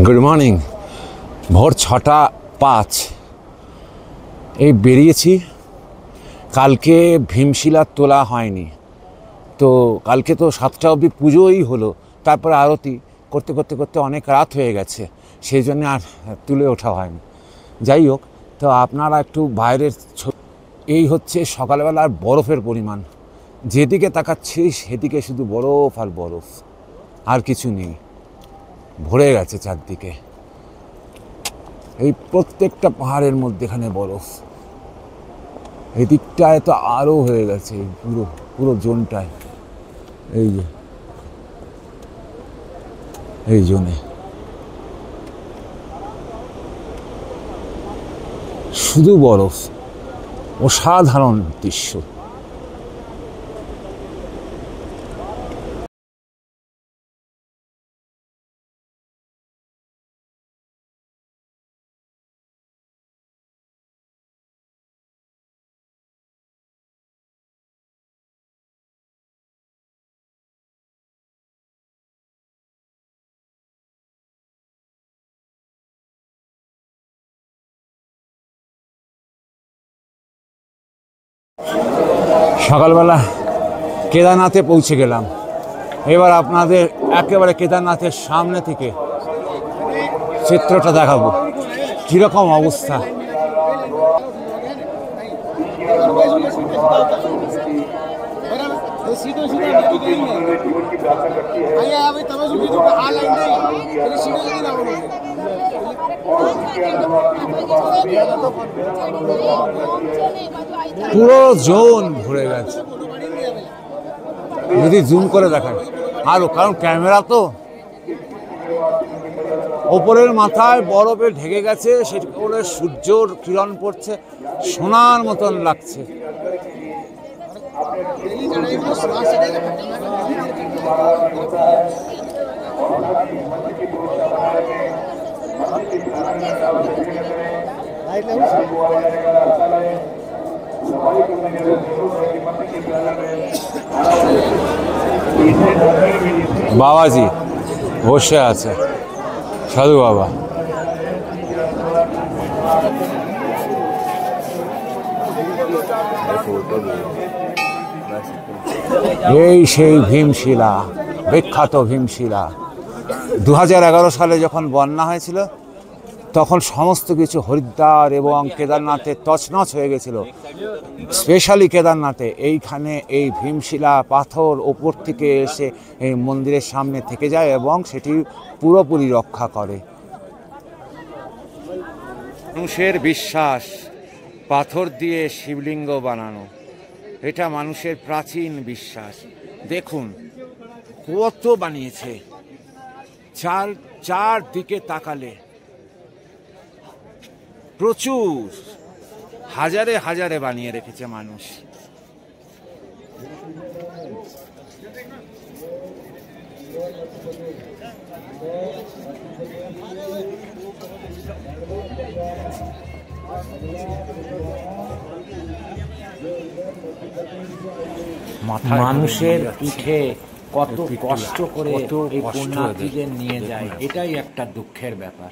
Good morning. ভোর 6:05 এই বেরিয়েছি। কালকে ভীমশিলা তোলা হয়নি, তো কালকে তো 7টা অবধি পুজোই হলো, তারপরে আরতি করতে করতে করতে অনেক রাত হয়ে গেছে, সেই জন্য আর তুলে ওঠা হয়নি। যাই হোক, তো আপনারা একটু বাইরের এই হচ্ছে সকালবেলার বরফের পরিমাণ, যেদিকে তাকাচ্ছি সেদিকে শুধু বরফ আর বরফ, আর কিছু নেই। ভরে গেছে চারদিকে, এই প্রত্যেকটা পাহাড়ের মধ্যেখানে বরফ। এই দিকটায় তো আরও হয়ে গেছে, পুরো পুরো জোনটায়। এই যে এই জোনে শুধু বরফ, অসাধারণ দৃশ্য। সকালবেলা কেদারনাথে পৌঁছে গেলাম। এবার আপনাদের একেবারে কেদারনাথের সামনে থেকে চিত্রটা দেখাবো, কীরকম অবস্থা। পুরো জোন ভরে গেছে, যদি জুম করে দেখায় আরো, কারণ ক্যামেরা তো ওপরের মাথায় বরফে ঢেকে গেছে, সেটা করে সূর্যর কিরণ পড়ছে, সোনার মতন লাগছে। বাবাজি বসে আছে, সাধু বাবা। এই সেই ভীমশিলা, বিখ্যাত ভীমশিলা। 2011 সালে যখন বন্যা হয়েছিল, তখন সমস্ত কিছু হরিদ্বার এবং কেদারনাথে তছনছ হয়ে গেছিল। স্পেশালি কেদারনাথে এইখানে এই ভীমশিলা পাথর ওপর থেকে এসে এই মন্দিরের সামনে থেকে যায় এবং সেটি পুরোপুরি রক্ষা করে। মানুষের বিশ্বাস পাথর দিয়ে শিবলিঙ্গ বানানো, এটা মানুষের প্রাচীন বিশ্বাস। দেখুন কত বানিয়েছে, চার দিকে তাকালে প্রচুর, হাজারে হাজারে বানিয়ে রেখেছে মানুষ। মানুষের পিঠে কত কষ্ট করে এই পুণ্যার্থীদের নিয়ে যায়, এটাই একটা দুঃখের ব্যাপার।